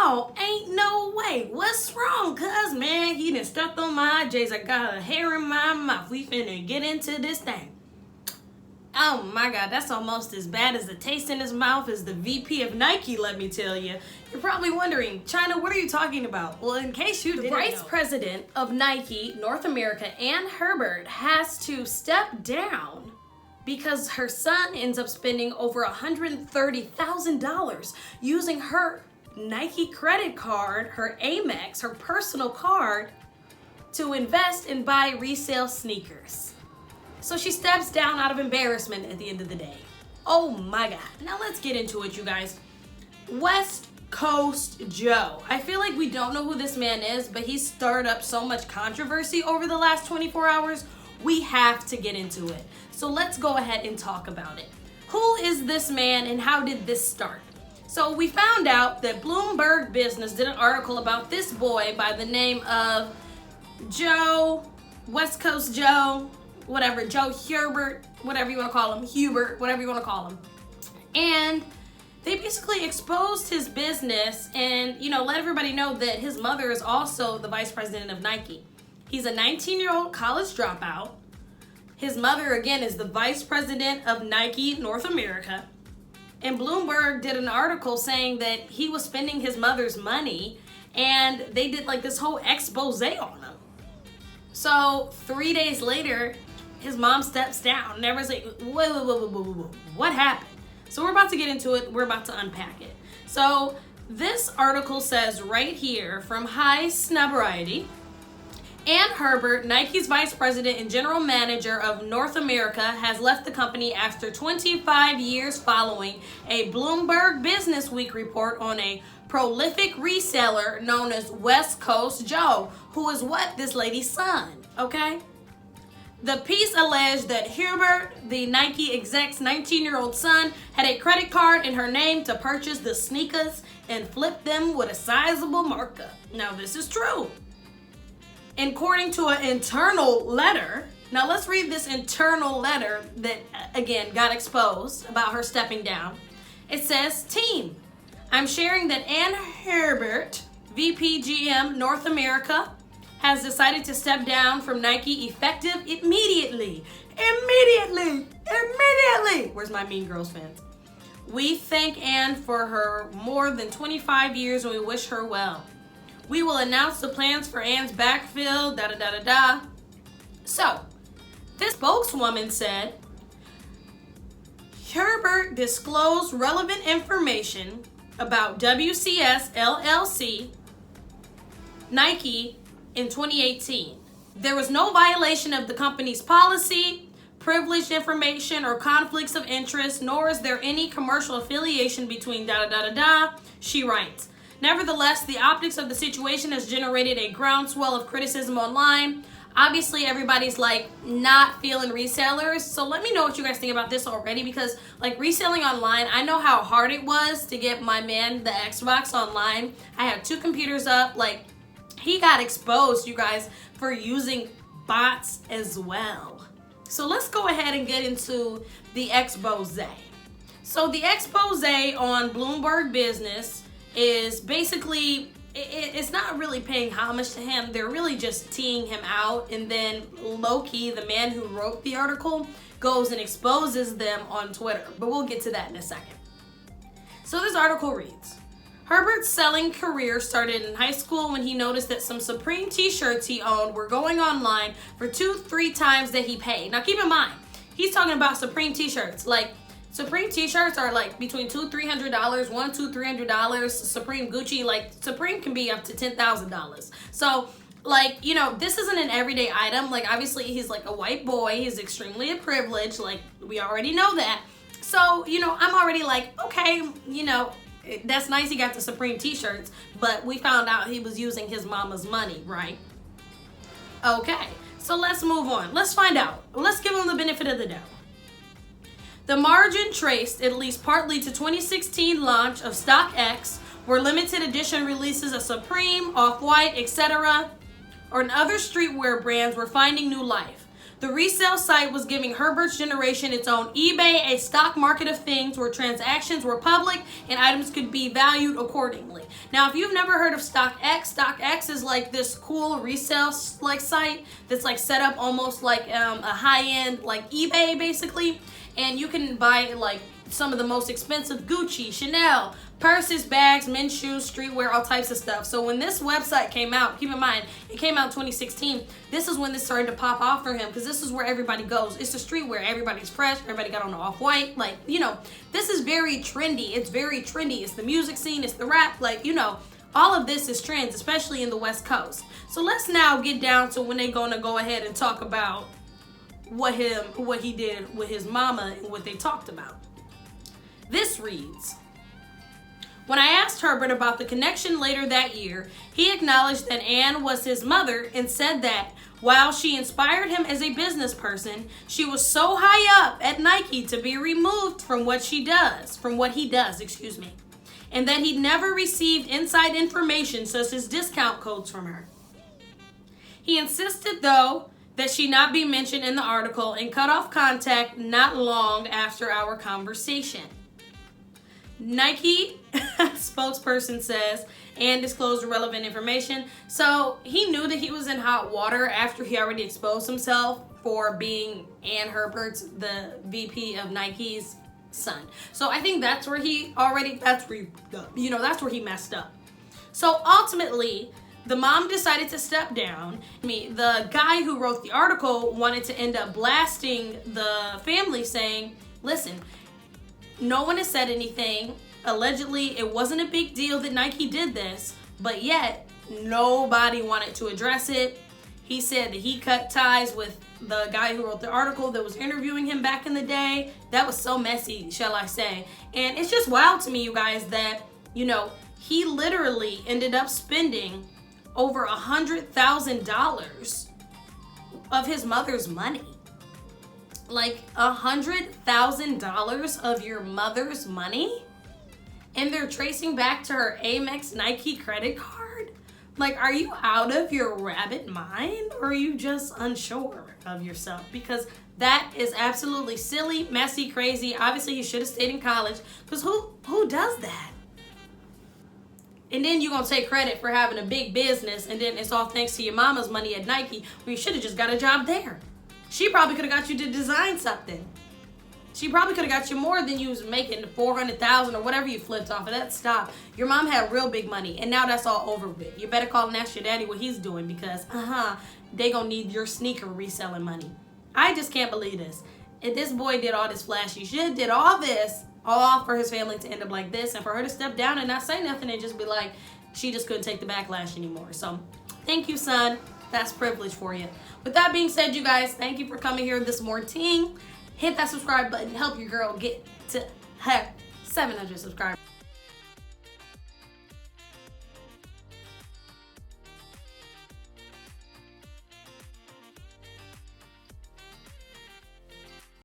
no, ain't no way. What's wrong? Cuz, man, he done stepped on my J's. I got a hair in my mouth. We finna get into this thing. Oh my God, that's almost as bad as the taste in his mouth as the VP of Nike, let me tell you. You're probably wondering, China, what are you talking about? Well, in case you didn't know, the vice president of Nike North America, Ann Hebert, has to step down because her son ends up spending over $130,000 using her Nike credit card, her Amex, her personal card, to invest and buy resale sneakers. So she steps down out of embarrassment at the end of the day. Oh my God. Now let's get into it, you guys. West Coast Joe. I feel like we don't know who this man is, but he stirred up so much controversy over the last 24 hours. We have to get into it. So let's go ahead and talk about it. Who is this man and how did this start? So we found out that Bloomberg Business did an article about this boy by the name of Joe, West Coast Joe, whatever, Joe Hebert, whatever you want to call him, Hebert, whatever you want to call him. And they basically exposed his business and, let everybody know that his mother is also the vice president of Nike. He's a 19-year-old college dropout. His mother, again, is the vice president of Nike North America. And Bloomberg did an article saying that he was spending his mother's money, and they did like this whole expose on him. So 3 days later, his mom steps down and everyone's like, whoa, what happened? So we're about to get into it. We're about to unpack it. So this article says right here from High Snubbriety, Ann Hebert, Nike's vice president and general manager of North America, has left the company after 25 years following a Bloomberg Business Week report on a prolific reseller known as West Coast Joe, who is this lady's son, okay? The piece alleged that Hebert, the Nike exec's 19-year-old son, had a credit card in her name to purchase the sneakers and flip them with a sizable markup. Now, this is true. According to an internal letter, now let's read this internal letter that, again, got exposed about her stepping down. It says, Team, I'm sharing that Ann Hebert, VP GM North America, has decided to step down from Nike effective immediately. Where's my Mean Girls fans? We thank Ann for her more than 25 years and we wish her well. We will announce the plans for Ann's backfill, So, this spokeswoman said, Hebert disclosed relevant information about WCS LLC, Nike, in 2018. There was no violation of the company's policy, privileged information, or conflicts of interest, nor is there any commercial affiliation between she writes. Nevertheless, the optics of the situation has generated a groundswell of criticism online. Obviously, everybody's not feeling resellers. So let me know what you guys think about this already, because reselling online, I know how hard it was to get my man the Xbox online. I had 2 computers up. He got exposed, you guys, for using bots as well. So let's go ahead and get into the expose. So the expose on Bloomberg Business is basically, it's not really paying homage to him. They're really just teeing him out. And then Loki, the man who wrote the article, goes and exposes them on Twitter. But we'll get to that in a second. So this article reads, Hebert's selling career started in high school when he noticed that some Supreme t-shirts he owned were going online for 2-3 times that he paid. Now keep in mind, he's talking about Supreme t-shirts. Supreme t-shirts are between $200-$300, $200-$300. Supreme Gucci, Supreme can be up to $10,000. So this isn't an everyday item. Obviously he's a white boy. He's extremely privileged. We already know that. So, I'm already okay, that's nice he got the Supreme t-shirts, but we found out he was using his mama's money, right? Okay, so let's move on. Let's find out. Let's give him the benefit of the doubt. The margin traced at least partly to 2016 launch of StockX, where limited edition releases of Supreme, Off-White, etc., or other streetwear brands were finding new life. The resale site was giving Herbert's generation its own eBay, a stock market of things where transactions were public and items could be valued accordingly. Now, if you've never heard of StockX is like this cool resale like site that's like set up almost like a high-end like eBay basically, and you can buy like some of the most expensive Gucci, Chanel, purses, bags, men's shoes, streetwear, all types of stuff. So when this website came out, keep in mind, it came out in 2016. This is when this started to pop off for him because this is where everybody goes. It's the streetwear. Everybody's fresh. Everybody got on the off-white. Like, you know, this is very trendy. It's very trendy. It's the music scene. It's the rap. Like, you know, all of this is trends, especially in the West Coast. So let's now get down to when they're going to go ahead and talk about what he did with his mama and what they talked about. This reads, when I asked Herbert about the connection later that year, he acknowledged that Anne was his mother and said that while she inspired him as a business person, she was so high up at Nike to be removed from what he does, and that he'd never received inside information such as discount codes from her. He insisted, though, that she not be mentioned in the article and cut off contact not long after our conversation. Nike spokesperson says and disclosed relevant information. So he knew that he was in hot water after he already exposed himself for being Ann Herbert's, the VP of Nike's son. So I think that's where he messed up. So ultimately, the mom decided to step down. The guy who wrote the article wanted to end up blasting the family saying, listen, no one has said anything. Allegedly, it wasn't a big deal that Nike did this, but yet nobody wanted to address it. He said that he cut ties with the guy who wrote the article that was interviewing him back in the day. That was so messy, shall I say. And it's just wild to me, you guys, that, you know, he literally ended up spending over $100,000 of his mother's money. Like $100,000 of your mother's money, and they're tracing back to her Amex Nike credit card? Like, are you out of your rabbit mind, or are you just unsure of yourself? Because that is absolutely silly, messy, crazy. Obviously, he should have stayed in college, because who does that? And then you're going to take credit for having a big business, and then it's all thanks to your mama's money at Nike, where you should have just got a job there. She probably could have got you to design something. She probably could have got you more than you was making, $400,000 or whatever you flipped off of that. Stop. Your mom had real big money, and now that's all over with. You better call and ask your daddy what he's doing, because they gonna need your sneaker reselling money. I just can't believe this. And this boy did all this flashy shit, did all this, all for his family to end up like this, and for her to step down and not say nothing and just be like, she just couldn't take the backlash anymore. So, thank you, son. That's privilege for you. With that being said, you guys, thank you for coming here this morning. Hit that subscribe button. Help your girl get to her 700 subscribers.